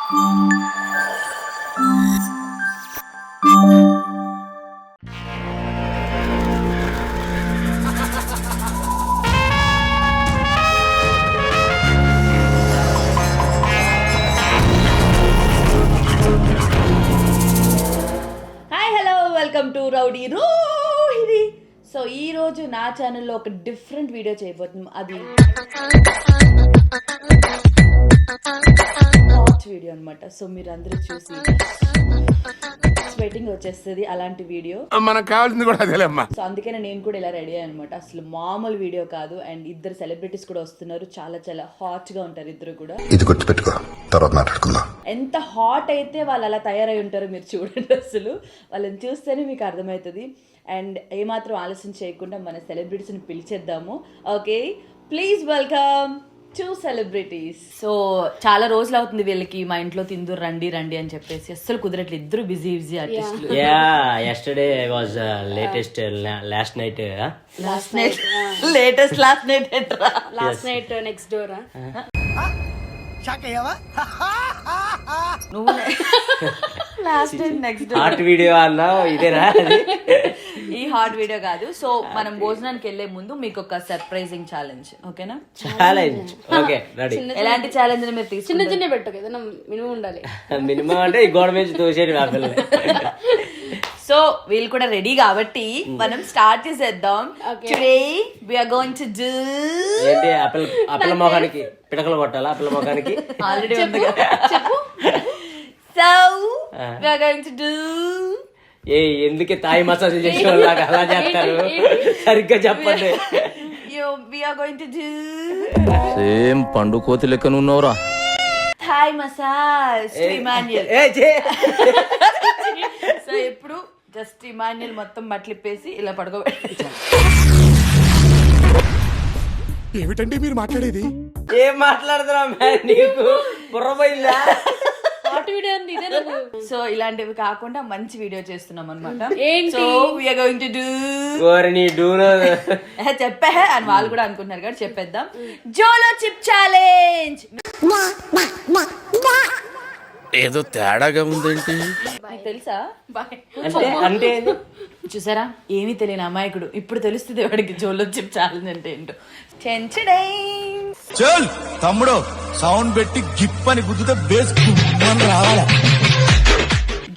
Welcome to rowdy Rohini. So ఈ రోజు నా ఛానల్లో ఒక డిఫరెంట్ వీడియో చేయబోతున్నాం. అది హాట్ వీడియో అనమాట. సో మీరు అందరూ చూసి స్వెటింగ్ వచ్చేస్తుంది అలాంటి వీడియో మనకు కావాల్సింది కూడా అదేలేమ్మా. సో అందుకనే నేను కూడా ఇలా రెడీ అయ్యాను అనమాట. అసలు మామూలు వీడియో కాదు. అండ్ ఇద్దరు సెలబ్రిటీస్ కూడా వస్తున్నారు. చాలా చాలా హాట్ గా ఉంటారు ఇద్దరు కూడా. ఇది గుర్తుపెట్టుకో, తర్వాత మాట్లాడుకుందాం. ఎంత హాట్ అయితే వాళ్ళు అలా తయారై ఉంటారో మీరు చూడండి. అసలు వాళ్ళని చూస్తేనే మీకు అర్థమవుతుంది. అండ్ ఏమాత్రం ఆలస్యం చేయకుండా మన సెలబ్రిటీస్ని పిలిచేద్దాము. Okay, please welcome to celebrities. So చాలా రోజులు అవుతుంది వీళ్ళకి మా ఇంట్లో తిందురు రండి రండి అని చెప్పేసి. అస్సలు కుదరట్లేదు, ఇద్దరు బిజీ ఆర్టిస్టులు. yesterday was latest last night latest last night ఎట్రా లాస్ట్ నైట్ నెక్స్ట్ డోర్ నువ్వు last night next door hot video అన్నావు ఇదేనా? ఈ హాట్ వీడియో కాదు. సో మనం భోజనానికి వెళ్లే ముందు మీకు ఒక సర్ప్రైజింగ్ ఛాలెంజ్. ఓకేనా? Challenge okay ready. ఎలాంటి ఛాలెంజ్ మీరు చిన్న తీసుకుంటారు? చిన్న పెట్టు కదా, మినిమం ఉండాలి. మినిమం అంటే ఈ గోడ మీద తోసేది నా పిల్లలు. సో వీళ్ళు కూడా రెడీ కాబట్టి మనం స్టార్ట్ చేసేద్దాం. Today we are going to do ఏంటి అప్పల మొఖానికి పిడకలు కొట్టాలా? అప్పల మొఖానికి ఆల్రెడీ ఉంది కదా. So we are going to do ఎందుకే తాయి మసాజ్ చేసేవాళ్ళగా అలా చేస్తారు? సరిగ్గా చెప్పండి. We are going to do same పండు కోతి లెక్క నున్నోరా. Thai massage to Emmanuel. So ఎప్పుడు జస్ట్ ఇమాన్యుయల్ మొత్తం బట్టలిప్పేసి ఇలా పడుకోబెట్టి. ఏమిటండి మీరు మాట్లాడేది? ఏం మాట్లాడుతున్నా నీకు బుర్రపోయిందా? హాట్ వీడియో ఉంది ఇదే నాకు. సో ఇలాంటివి కాకుండా మంచి వీడియో చేస్తున్నాం అనమాట. ఏంటి? So we are going to do ఓరి డూనో చెప్పే అని వాళ్ళు కూడా అనుకుంటున్నారు కాబట్టి చెప్పేద్దాం. Jolo chip challenge. ఏదో తేడాగా ఉందేంటి? మీకు తెలుసా? అంటే చూసారా, ఏమీ తెలియని అమాయకుడు ఇప్పుడు తెలుస్తుంది వాడికి జోలో చిప్ ఛాలెంజ్ అంటే ఏంటో. చల్ తమ్ముడు, సౌండ్ పెట్టి గిప్ అని గుద్దుతే బేస్ రావాలి.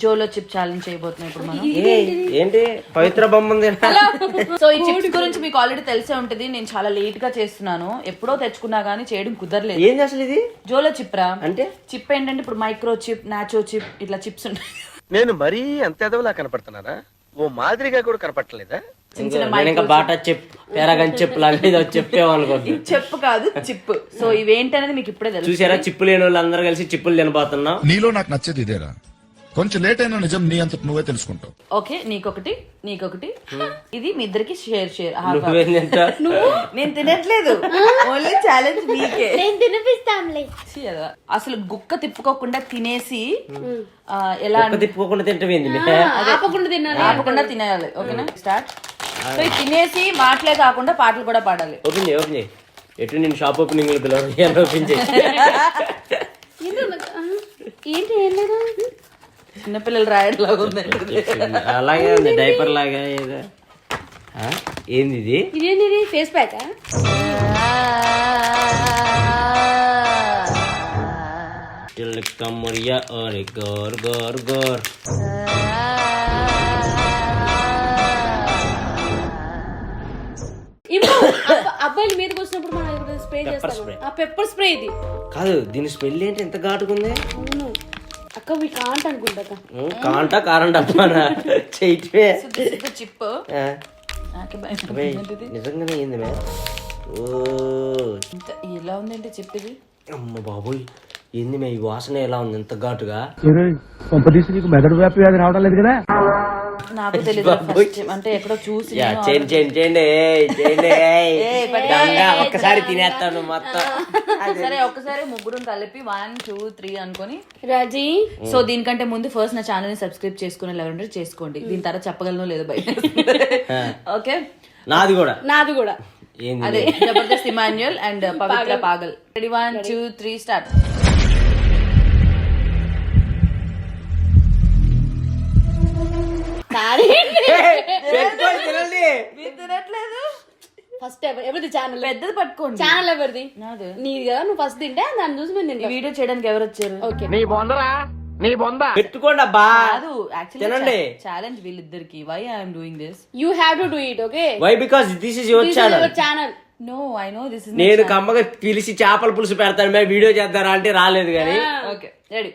జోలో చిప్ ఛాలెంజ్ చేయబోతున్నాం ఇప్పుడు మనం. ఏంటి పవిత్ర బొమ్మ ఉంది? సో ఈ చిప్స్ గురించి మీకు ఆల్రెడీ తెలిసే ఉంటది. నేను చాలా లేట్ గా చేస్తున్నాను. ఎప్పుడో తెచ్చుకున్నా గానీ చేయడం కుదరలేదు. ఏంది అసలు ఇది? జోలో చిప్ రా అంటే చిప్ ఏంటంటే ఇప్పుడు మైక్రో చిప్, నాచో చిప్ ఇట్లా చిప్స్ ఉంటాయి. నేను మరీ అంత ఎదవలా కనపడుతున్నారా? ఓ మాదిరిగా కూడా కనపడలేదా? ఇంకా బాటా చిప్, పెరగని చిప్ లాగా చెప్పేవాళ్ళనుకోండి. చెప్పు కాదు చిప్. సో ఇవేంటనేది మీకు ఇప్పుడే తెలుసు. చూసారా, చిప్పు లేని వాళ్ళు అందరూ కలిసి చిప్పులు తినబోతున్నాం. నీలో నాకు నచ్చేది ఇదేరా, కొంచెం లేట్ అయినా నిజం నీ అంత నువ్వే తెలుసుకుంటావు. ఓకే, నీకొకటి నీకొకటి. ఇది మీ ఇద్దరికి షేర్ షేర్. నువ్వేం తింటావు? నేను తినట్లేదు, ఓన్లీ ఛాలెంజ్ మీకే. నేను తినిపిస్తానులే. అసలు గుక్క తిప్పుకోకుండా తినేసి ఎలా తిప్పుకోకుండా తింటమేంది? ఆపకుండా తినేయాలి. ఓకేనా? స్టార్ట్. సో ఇది తినేసి మాటలే కాకుండా పాటలు కూడా పాడాలి. ఓపెన్ చేయి, ఓపెన్ చేయి. ఎటు నేను షాప్ ఓపెనింగ్ ఓపెన్ చేయి. ఏంటి ఏం లేదు, చిన్నపిల్లలు రాయడం లాగా ఉందండి. అలాగే ఉంది, డైపర్ లాగా ఏదో. ఏంది ఇది? ఇదేంటి ఫేస్ ప్యాక్? కమ్మరియా అరే గోర్ గోర్ గోర్. అబ్బాయిలు మీదకి వచ్చినప్పుడు మనం స్ప్రే చేస్తాం. ఆ పెప్పర్ స్ప్రే ఇది కాదు. దీని స్మెల్ ఏంటి ఎంత ఘాటుకుంది? అవును అక్క, మీ కాంట అనుకుంటా. కాంట కారంట అమ్మానా చెయ్యే చిప్. నిజంగానే ఏంది మే? ఎలా ఉందంటే చెప్పేది. అమ్మ బాబోయ్, ఏంది మే ఈ వాసన ఎలా ఉంది ఎంత ఘాటుగా? మెదడు వ్యాపి వ్యాధి రావడం లేదు కదా? నాకు తెలియదు, అంటే ఎక్కడో చూసి. చేయండి ఒక్కసారి తినేస్తాను మొత్తం. సరే ఒక్కసారి ముగ్గురు కలిపి 1 2 3 అనుకొని రాజీ. సో దీనికంటే ముందు ఫస్ట్ నా ఛానల్ ని సబ్స్క్రైబ్ చేసుకుని ఎవరంటే చేసుకోండి. దీని తర్వాత చెప్పగలను లేదో బయట. ఓకే, నాది కూడా. అదే జబర్దస్త్ ఇమాన్యుయల్ అండ్ పవిత్ర పాగల్. Ready 1 2 3 start. కానీ పెట్టుకొని తినండి. మీరు తినట్లేదు. ఫస్ట్ ఎవరిది ఛానల్? పెద్దది పట్టుకోండి. ఛానల్ ఎవరిది? నాదే. నీది కదా, నువ్వు ఫస్ట్ తింటే దాన్ని చూసి మేము ఈ తింటాం. వీడియో చేయడానికి ఎవరు వచ్చారు? ఓకే పెట్టుకోండి అబ్బా. కాదు, తినండి. యాక్చువల్లీ ఛాలెంజ్ వీళ్ళిద్దరికి. Why I'm doing this? You have to do it. Okay, why? Because this is your channel. Channel. No, I know this is. నేను కమ్మగా పిలిచి చేపల పులుసు పెడతాను, మేము వీడియో చేద్దారా అంటే రాలేదు కానీ. Okay, ready.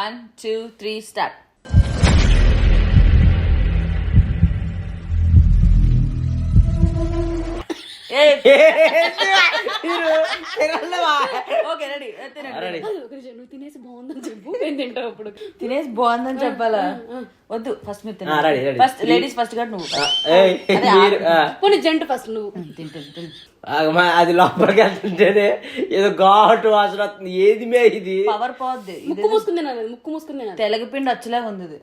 1 2 3 start. Okay, ready. తినండి. నువ్వు తినేసి బాగుందని చెప్పు, నేను తింటావు అప్పుడు. తినేసి బాగుందని చెప్పాలా? వద్దు, ఫస్ట్ మీరు ready, ready. తినండి. ఫస్ట్ లేడీస్ ఫస్ట్ గా నువ్వు. పోనీ జంట ఫస్ట్ నువ్వు తింటుంది. అది లోపలికి వెళ్తుంటేనే ఏదో ఘాటు వాసన వస్తుంది. ఏది మే ఇది? పవర్ పోద్ది. ముక్కు మూసుకుని తినాలి, ముక్కు మూసుకుని తినాలి. తెలగపిండి వచ్చేలా ఉంది ఇది.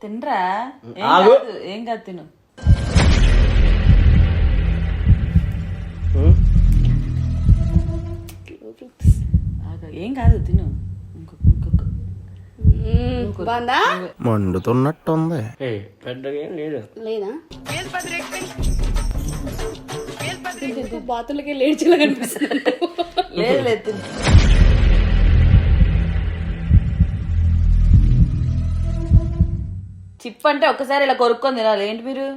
తినరా? ఏం కాదు, తిను. ఏం కాదు, తిను. ఇంకొక బాగుందా? మండుతున్నట్టుంది. పెద్దగా ఏం లేదు. లేదా? బాతులకి లేచిలా కనిపిస్తుంది. లేదు లేదు, తిను. చిప్ అంటే ఒక్కసారి ఇలా కొరుక్కొని తినాలి. ఏంటి మీరు?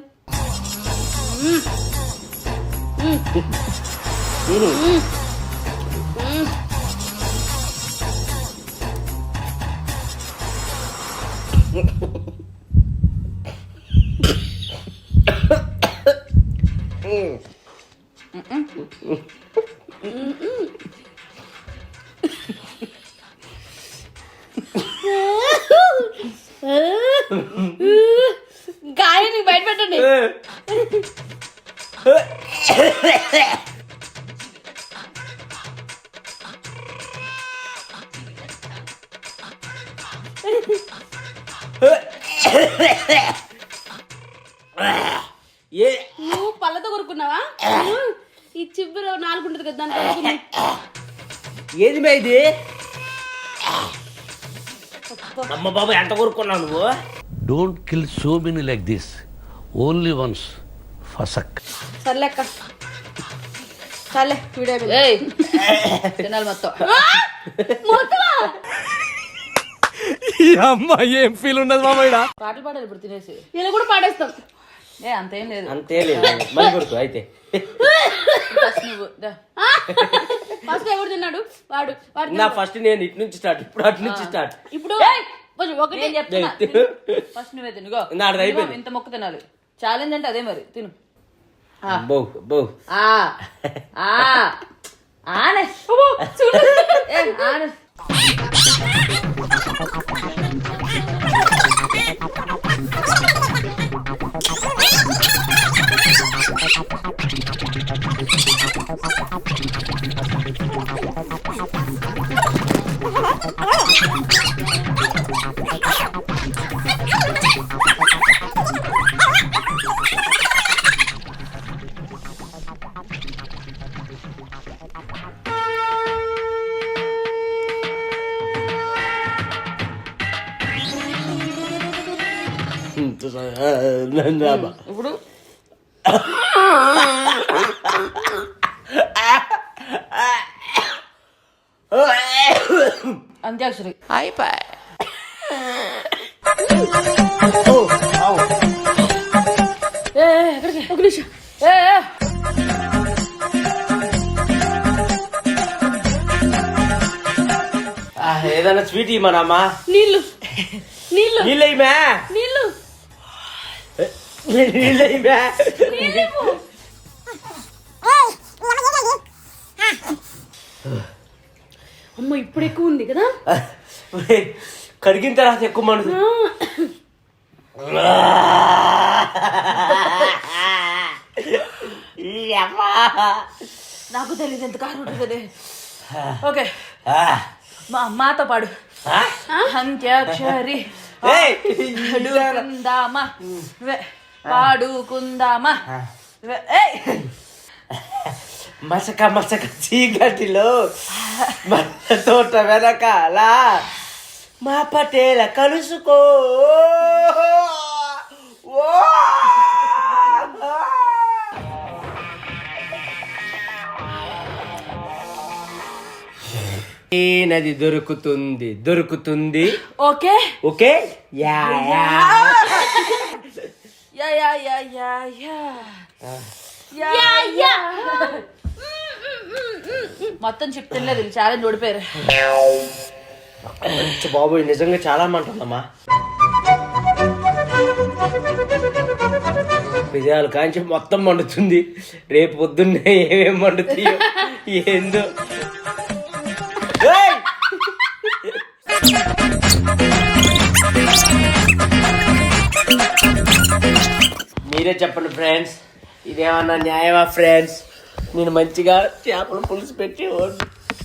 గాయని బయట పెట్టండి. నువ్వు పళ్ళతో కొరుకున్నావా? ఈ చిబ్బురు 4 ఉంటుంది కదా, దాంట్లో ఏది మే ఇది? అమ్మ బాబు, ఎంత కొరుకున్నావు నువ్వు? Don't kill so many like this. Only once. Fasak. సర్లేక్క, సర్లే వీడియో తినాలి మొత్తం. ఈ అమ్మాయి ఏం ఫీల్ ఉండదు మామయ్య. పాటలు పాడాలి ఇప్పుడు తినేసి. ఇలా కూడా పాడేస్తాం. అంతేం లేదు. అంతే లేదు. మళ్ళీ కొడుకు అయితే నువ్వు ఫస్ట్ ఎవరు తిన్నాడు? వాడు. నా ఫస్ట్ నేను ఇటు నుంచి స్టార్ట్, ఇప్పుడు అటు నుంచి స్టార్ట్. ఇప్పుడు ఒకటి చెప్తున్నా. ఫస్ట్ నువ్వే తినుగో. అయిపోయింది. ఇంత మొక్క తినాలి. ఛాలెంజ్ అంటే అదే మరి. తిను. బో బో ఇప్పుడు అంత్యాక్షరి అయిపోయి. ఎక్కడికి? ఒక నిమిషం. ఏదైనా స్వీట్ ఇమ్మనమ్మా. నీళ్ళు నీళ్ళు నీళ్ళయ్యా, నీళ్ళు నీళ్ళయ్యా. అమ్మ ఇప్పుడు ఎక్కువ ఉంది కదా? కడిగిన తర్వాత ఎక్కువ మనసు. నాకు తెలియదు ఎంత కారం ఉంటుంది. ఓకే, మాతో పాడు. అంత్యాక్షరి పాడుకుందామా, పాడుకుందామా. మసక మసక చీకటిలో మల్లె తోట వెనకాల మా పటేల కలుసుకో. ఈ నది దొరుకుతుంది దొరుకుతుంది. Okay okay yeah yeah yeah yeah yeah yeah yeah yeah yeah. మొత్తం చెప్తులేదు ఛాలెంజ్ ఓడిపోయారు. బాబోయ్ నిజంగా చాలా మంటుందమ్మా. విజయాలు కాంచి మొత్తం మండుతుంది. రేపు పొద్దున్నే ఏమేమి మండుతాయో ఏందో. మీరే చెప్పండి ఫ్రెండ్స్, ఇదేమన్నా న్యాయమా ఫ్రెండ్స్? నేను మంచిగా చేపల పులుసు పెట్టి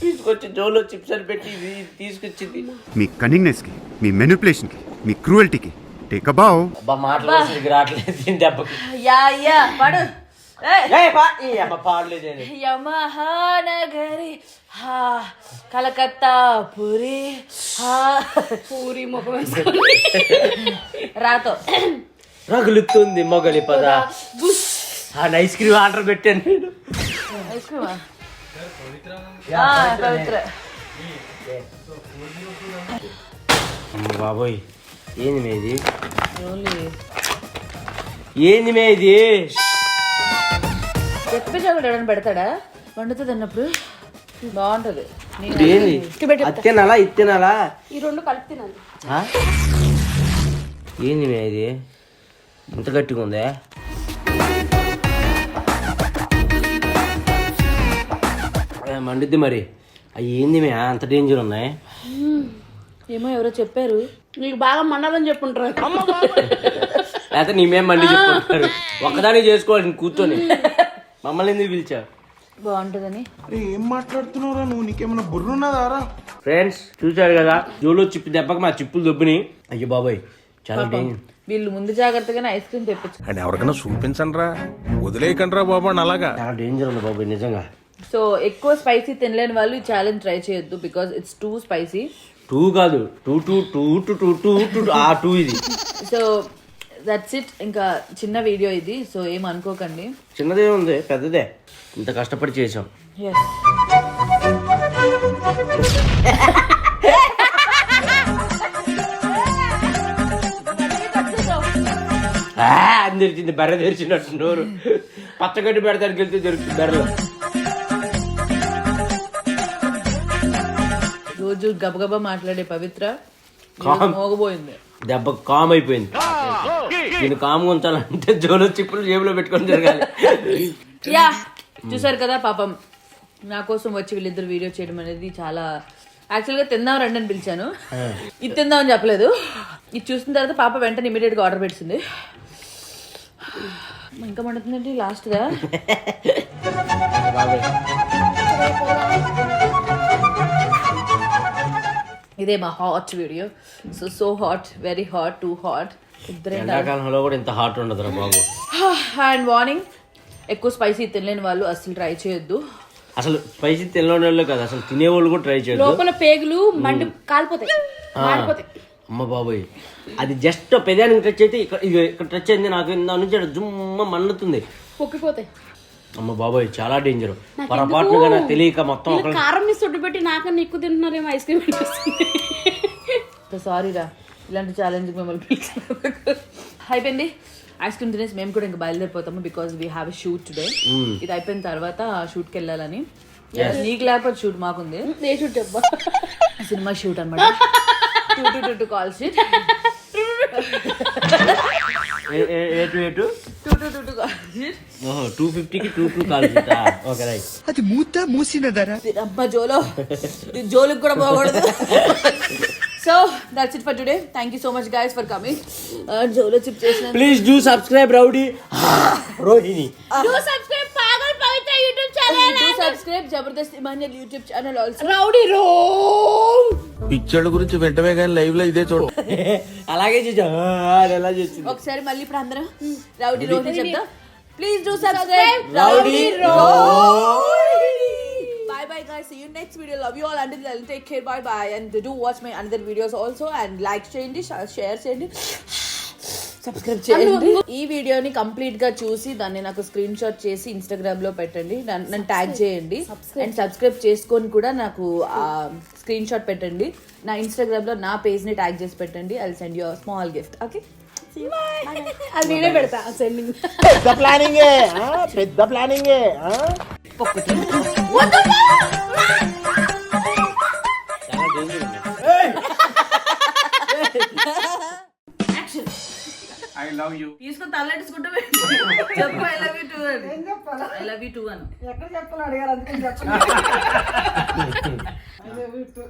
తీసుకొచ్చి జోలో చిప్స్ అని పెట్టి ఇది తీసుకొచ్చింది. మీ కన్నింగ్నెస్ కి, మీ మెనిపులేషన్ కి, మీ క్రూయల్టీకి టేక్ అ బౌ. అబ్బా మాట్లాడేసరికి రావట్లేదు దీని దెబ్బకి. యా యా పడు. పాడలేదు. యమహానగరి హా కలకత్తా పూరి హా పూరి ముఖం రాతో రగులుతుంది మొగలి పద. ఐస్ క్రీమ్ ఆర్డర్ పెట్టాను నేను. ఐస్ క్రీమా? పవిత్ర. బాబోయ్ ఏంది మేది? ఏంది మేది? చెప్పే చాలు ఎవరైనా పెడతాడా? వండుతుంది అన్నప్పుడు బాగుంటది. ఏంది అత్తేనాలా ఇత్తేనాలా? ఈ రెండు కలిపి తినాలి. ఏంది మేది ఇంత గట్టిగా ఉందే? మండుద్ది మరి. అవి ఏంది మే అంత డేంజర్ ఉన్నాయి? ఏమో ఎవరో చెప్పారు. నీకు బాగా మండాలని చెప్పుంటారు. లేకపోతే నీమేం మండి చెప్పుకుంటారు. ఒక్కదాన్ని చేసుకోవాలి కూర్చొని. మమ్మల్ని ఎందుకు పిలిచావు? బాగుంటదని. ఏం మాట్లాడుతున్నావురా నువ్వు? నీకేమైనా బుర్రున్నదారా? ఫ్రెండ్స్ చూశారు కదా, జోలో చిప్పు దెబ్బకి మా చిప్పులు దొబ్బిని. అయ్యో బాబాయ్ చాలా డేంజర్. వీళ్ళు ముందు జాగ్రత్తగానే ఐస్ క్రీమ్ తెప్పించు. అని ఎవరికైనా చూపించండి రా, వదిలేయకండి రా బాబు అని. అలాగా చాలా డేంజర్ ఉంది బాబాయ్ నిజంగా. సో ఎక్కువ స్పైసీ తినలేని వాళ్ళు ఈ ఛాలెంజ్ ట్రై చేయొద్దు, బికాస్ ఇట్స్ టూ స్పైసీ. 2 కాదు 2 ఆ 2 ఇది. So that's it. ఇంకా చిన్న వీడియో ఇది, సో ఏం అనుకోకండి. చిన్నదే ఉంది పెద్దదే, ఇంత కష్టపడి చేసాం. అని తెరిచింది, బర్రె తెరిచినట్టు నోరు. పచ్చగడ్డి పెడతానికి వెళ్తే దొరుకుతుంది బర్రెలు. రోజు గబగబా మాట్లాడే పవిత్ర మోగబోయింది. దెబ్బ కామ్ అయిపోయింది. నేను కామ్ ఉంచాలంటే జోలో చిప్పులు జేబులో పెట్టుకొని జరగాలి. యా చూసారు కదా పాపం నా కోసం వచ్చి వీళ్ళిద్దరు వీడియో చేయడం అనేది చాలా, యాక్చువల్గా తిందాం రండి అని పిలిచాను, ఇది తిందామని చెప్పలేదు. ఇది చూసిన తర్వాత పాప వెంటనే ఇమీడియట్గా ఆర్డర్ పెట్టింది. ఇంకా మండుతుందండి లాస్ట్గా. ఇదే మా hot video. So hot, very hot, too hot. ఎండాకాలంలో కూడా ఇంత హాట్ ఉండదురా బాబు. అండ్ వార్నింగ్, ఎక్కువ స్పైసీ తినలేని వాళ్ళు అసలు ట్రై చేయొద్దు. అసలు స్పైసీ తినలేని వాళ్ళు కాదు, అసలు తినేవాళ్ళు కూడా ట్రై చేయొద్దు. లోపల పేగులు మండి కాలిపోతాయి, మాడిపోతాయి. అమ్మ బాబోయ్, అది జస్ట్ పెదానికి టచ్ అయితే ఇక్కడ టచ్ అయింది నాకు, దాని నుంచి జుమ్మ మండుతుంది, పొక్కిపోతాయి. అమ్మ బాబోయ్ చాలా డేంజర్. పొరపాటుగా నాకు తెలియక మొత్తం కారం మీద సొట్టు పెట్టి నాకన్నా ఎక్కువ తింటున్నారేమో ఐస్ క్రీమ్ అనిపిస్తుంది. సారీ రా, ఇలాంటి ఛాలెంజ్ మిమ్మల్ని పిలిచినందుకు. అయిపోయింది ఐస్ క్రీమ్ తినేసి మేము కూడా ఇంకా బయలుదేరిపోతాము, because we have a shoot today. ఇది అయిపోయిన తర్వాత షూట్కి వెళ్ళాలని. నీకు లేకపోతే షూట్ మాకుంది. ఏ షూట్ చెప్పా? సినిమా షూట్ అనమాట. 2 కాల్ షీట్. 250కి 2 కాల్ షీట్. Okay right. అది మూసినదరా? అబ్బా జోలో, జోలికి కూడా పోకూడదు. So that's it for today. Thank you so much guys for coming. జోలో చిప్ చేసిన please do subscribe Rowdy Rohini. Do subscribe Pagal Pavitra YouTube channel. Do subscribe Jabardasth Emmanuel YouTube channel also. Rowdy Rohini. పిక్చర్ల గురించి వెంటనే కానీ లైవ్ లో ఇదే చూడ. అలాగే చేసా ఎలా చేసింది. ఒకసారి మళ్ళీ ఇప్పుడు అందరం రౌడీ రోహిణి చెప్తా. Please do subscribe Rowdy Rohini. Bye bye guys, see you next video. Love you all. Until then, take care. Bye bye. And do watch my another videos also. And like చేయండి, share చేయండి, సబ్స్క్రైబ్ చేయండి. ఈ వీడియోని complete గా చూసి దాన్ని నాకు screen shot చేసి ఇన్స్టాగ్రామ్ లో పెట్టండి, నన్ను ట్యాగ్ చేయండి. అండ్ సబ్స్క్రైబ్ చేసుకొని కూడా నాకు స్క్రీన్ షాట్ పెట్టండి. నా ఇన్స్టాగ్రామ్ లో నా పేజ్ ని ట్యాగ్ చేసి పెట్టండి. I will send you a small gift. Okay, see you. Bye. అది నేనే పెడతా సెండింగ్. పెద్ద ప్లానింగ్ పెద్ద ప్లానింగ్ I love you. తీసుకొని తల్లెట్టుకుంటూ చెప్పు I love you too అని. ఏం చెప్పాలా? I love you too అని. ఎక్కడ చెప్పాలి అడిగారు, అందుకని చెప్పండి. I love you too.